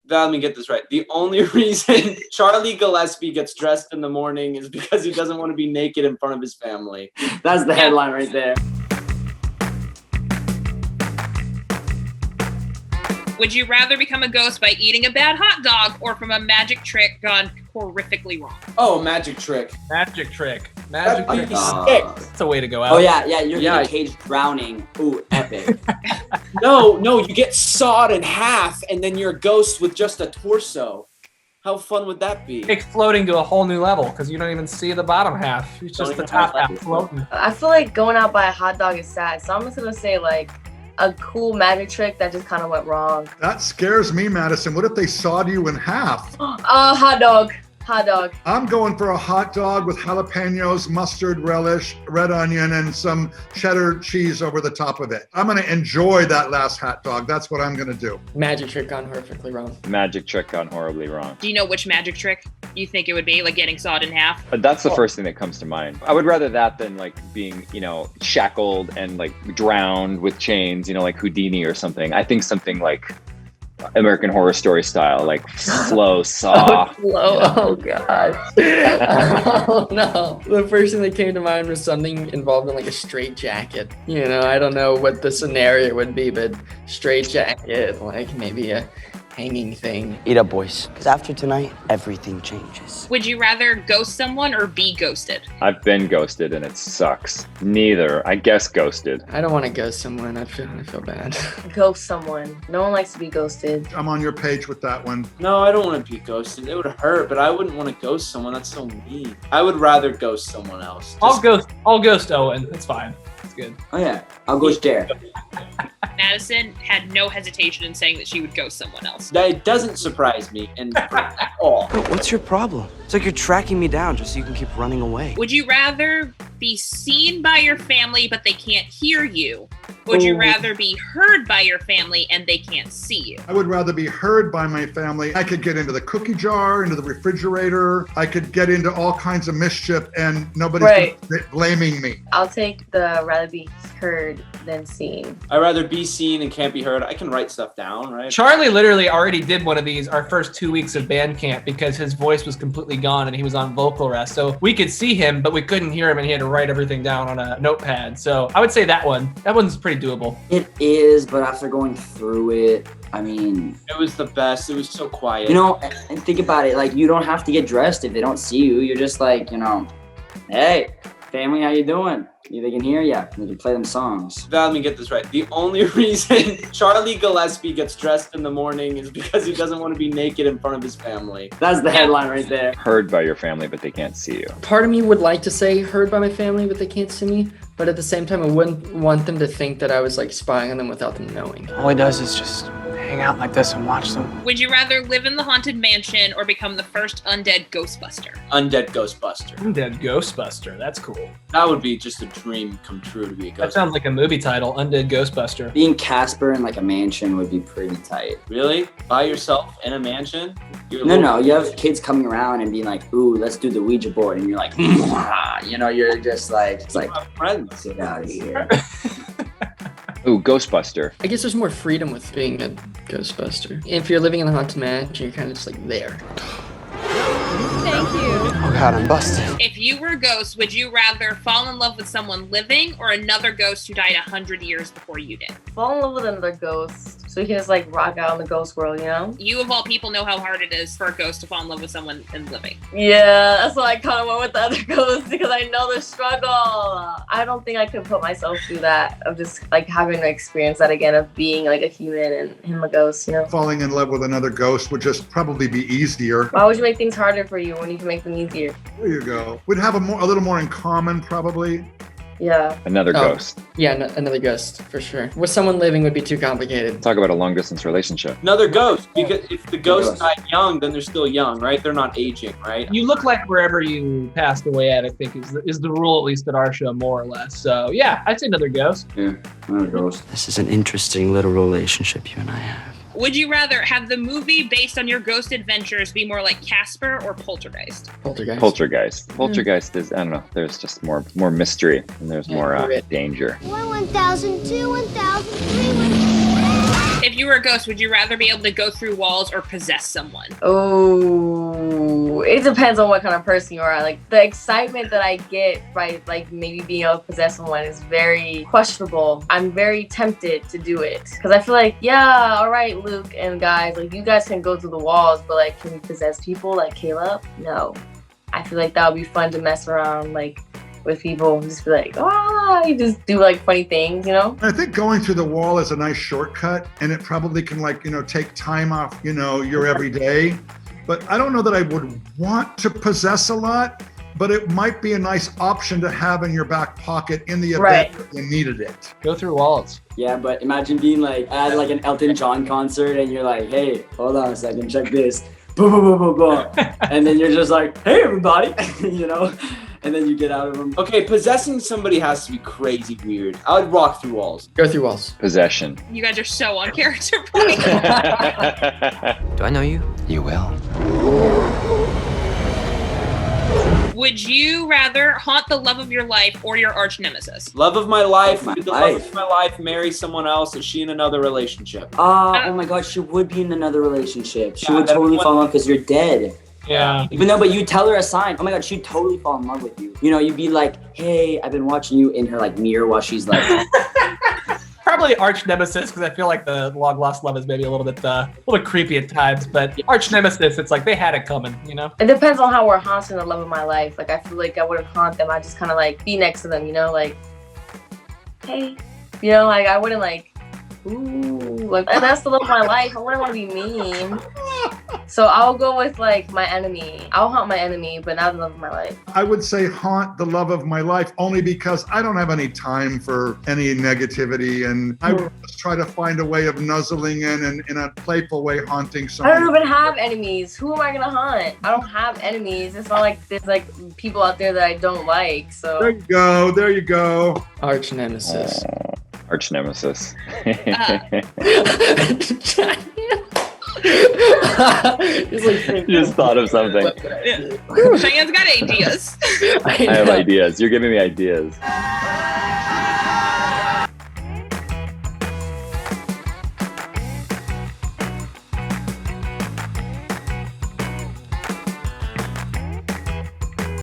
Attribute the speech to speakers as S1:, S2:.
S1: Let me get this right. The only reason Charlie Gillespie gets dressed in the morning is because he doesn't want to be naked in front of his family.
S2: That's the headline right there.
S3: Would you rather become a ghost by eating a bad hot dog or from a magic trick gone horrifically wrong?
S1: Oh, magic trick.
S4: Magic trick.
S1: That'd
S4: Magic
S1: be
S4: trick.
S1: sick.
S4: That's a way to go out.
S2: Oh yeah, you're in a cage drowning. Ooh, epic.
S1: No, you get sawed in half and then you're a ghost with just a torso. How fun would that be?
S4: It's floating to a whole new level because you don't even see the bottom half. It's just the top half floating.
S5: I feel like going out by a hot dog is sad, so I'm just gonna say like a cool magic trick that just kind of went wrong.
S6: That scares me, Madison. What if they sawed you in half?
S5: Hot dog.
S6: I'm going for a hot dog with jalapenos, mustard relish, red onion, and some cheddar cheese over the top of it. I'm going to enjoy that last hot dog. That's what I'm going to do.
S7: Magic trick gone horrifically wrong.
S8: Magic trick gone horribly wrong.
S3: Do you know which magic trick you think it would be, like getting sawed in half?
S8: That's the first thing that comes to mind. I would rather that than like being, shackled and like drowned with chains, like Houdini or something. I think something like American Horror Story style, like slow saw.
S7: Oh god. Oh no. The first thing that came to mind was something involved in like a straight jacket. I don't know what the scenario would be, but straight jacket, like maybe a hanging thing.
S2: Eat up, boys. Because after tonight, everything changes.
S3: Would you rather ghost someone or be ghosted?
S8: I've been ghosted and it sucks. Neither. I guess ghosted.
S7: I don't want to ghost someone. I feel bad.
S5: Ghost someone. No one likes to be ghosted.
S6: I'm on your page with that one.
S1: No, I don't want to be ghosted. It would hurt, but I wouldn't want to ghost someone. That's so mean. I would rather ghost someone else.
S4: I'll ghost Owen. It's fine. It's good.
S2: Oh yeah, I'll ghost Dare.
S3: Madison had no hesitation in saying that she would ghost someone else.
S1: That doesn't surprise me at all.
S2: What's your problem? It's like you're tracking me down just so you can keep running away.
S3: Would you rather be seen by your family but they can't hear you? Would you rather be heard by your family and they can't see you?
S6: I would rather be heard by my family. I could get into the cookie jar, into the refrigerator. I could get into all kinds of mischief and nobody's blaming me.
S5: I'll take the rather be heard than seen.
S1: I'd rather be seen and can't be heard. I can write stuff down, right?
S4: Charlie literally already did one of these our first 2 weeks of band camp because his voice was completely gone and he was on vocal rest. So we could see him, but we couldn't hear him and he had to write everything down on a notepad. So I would say that one. That one's pretty doable.
S2: It is, but after going through it, I mean...
S1: It was the best. It was so quiet.
S2: And think about it. Like, you don't have to get dressed if they don't see you. You're just like, hey, family, how you doing? They can hear you. You can play them songs.
S1: Let me get this right. The only reason Charlie Gillespie gets dressed in the morning is because he doesn't want to be naked in front of his family.
S2: That's the headline right there.
S8: Heard by your family, but they can't see you.
S7: Part of me would like to say heard by my family, but they can't see me. But at the same time, I wouldn't want them to think that I was like spying on them without them knowing.
S9: All he does is just hang out like this and watch them.
S3: Would you rather live in the haunted mansion or become the first undead Ghostbuster?
S1: Undead Ghostbuster.
S4: Undead Ghostbuster. That's cool.
S1: That would be just a dream come true to be a Ghostbuster.
S4: That sounds like a movie title, Undead Ghostbuster.
S2: Being Casper in like a mansion would be pretty tight.
S1: Really? By yourself in a mansion?
S2: No. You have kids coming around and being like, ooh, let's do the Ouija board. And you're like, you're just like, it's like,
S1: friends.
S2: Get out of here.
S8: Ooh, Ghostbuster.
S7: I guess there's more freedom with being a Ghostbuster. If you're living in a haunted mansion, you're kind of just like there.
S3: Thank you.
S9: Oh god, I'm busted.
S3: If you were a ghost, would you rather fall in love with someone living or another ghost who died 100 years before you did?
S5: Fall in love with another ghost so he can just like rock out in the ghost world,
S3: You of all people know how hard it is for a ghost to fall in love with someone in living.
S5: Yeah, that's why I kind of went with the other ghost because I know the struggle. I don't think I could put myself through that of just like having to experience that again of being like a human and him a ghost,
S6: Falling in love with another ghost would just probably be easier.
S5: Why would you make things harder for you when you can make them easier?
S6: There you go. We'd have a little more in common, probably.
S5: Yeah.
S8: Another ghost.
S7: Yeah, another ghost, for sure. With someone living would be too complicated.
S8: Talk about a long-distance relationship.
S1: Another ghost, because if the ghost died young, then they're still young, right? They're not aging, right?
S4: You look like wherever you passed away at, I think, is the rule, at least at our show, more or less. So, yeah, I'd say another ghost.
S2: Yeah, another ghost. This is an interesting little relationship you and I have.
S3: Would you rather have the movie based on your ghost adventures be more like Casper or Poltergeist?
S7: Poltergeist.
S8: Poltergeist is, I don't know, there's just more mystery and there's more danger.
S10: 1,000, 2,000, 3,000.
S3: If you were a ghost, would you rather be able to go through walls or possess someone?
S5: Oh, it depends on what kind of person you are. Like the excitement that I get by like maybe being able to possess someone is very questionable. I'm very tempted to do it because I feel like, yeah, all right, Luke and guys, like you guys can go through the walls, but like, can you possess people like Caleb? No. I feel like that would be fun to mess around like with people, just be like, you just do like funny things, you know?
S6: I think going through the wall is a nice shortcut, and it probably can like, take time off, your everyday. But I don't know that I would want to possess a lot, but it might be a nice option to have in your back pocket in the event that you needed it.
S4: Go through walls.
S2: Yeah, but imagine being like at like an Elton John concert and you're like, hey, hold on a second, check this. Boom, boom, boom, boom, boom. And then you're just like, hey, everybody, and then you get out of them.
S1: Okay, possessing somebody has to be crazy weird. I would walk through walls.
S7: Go through walls.
S8: Possession.
S3: You guys are so on character point.
S9: Do I know you? You will.
S3: Would you rather haunt the love of your life or your arch nemesis?
S1: Love of my life.
S2: My
S1: Would the
S2: life.
S1: love of my life marry someone else? Is she in another relationship?
S2: Oh my God, she would be in another relationship. She
S1: Yeah,
S2: would
S1: that
S2: totally
S1: one-
S2: fall in love because you're dead.
S4: Yeah.
S2: Even though, but you tell her a sign. Oh my God, she'd totally fall in love with you. You'd be like, hey, I've been watching you in her like mirror while she's like.
S4: Probably arch nemesis, because I feel like the long lost love is maybe a little creepy at times. But arch nemesis, it's like they had it coming,
S5: It depends on how we're haunting the love of my life. Like I feel like I wouldn't haunt them. I just kind of like be next to them, like, hey, like I wouldn't like, ooh, like that's the love of my life. I wouldn't want to be mean. So I'll go with like my enemy. I'll haunt my enemy, but not the love of my life.
S6: I would say haunt the love of my life only because I don't have any time for any negativity, and I would just try to find a way of nuzzling in a playful way, haunting
S5: I
S6: someone.
S5: don't even have enemies. Who am I gonna hunt? I don't have enemies. It's not like there's like people out there that I don't like. So
S6: There you go.
S7: Arch nemesis.
S8: Arch nemesis.
S7: He's like,
S8: You just thought of something.
S3: Cheyenne's got ideas.
S8: I have ideas. You're giving me ideas.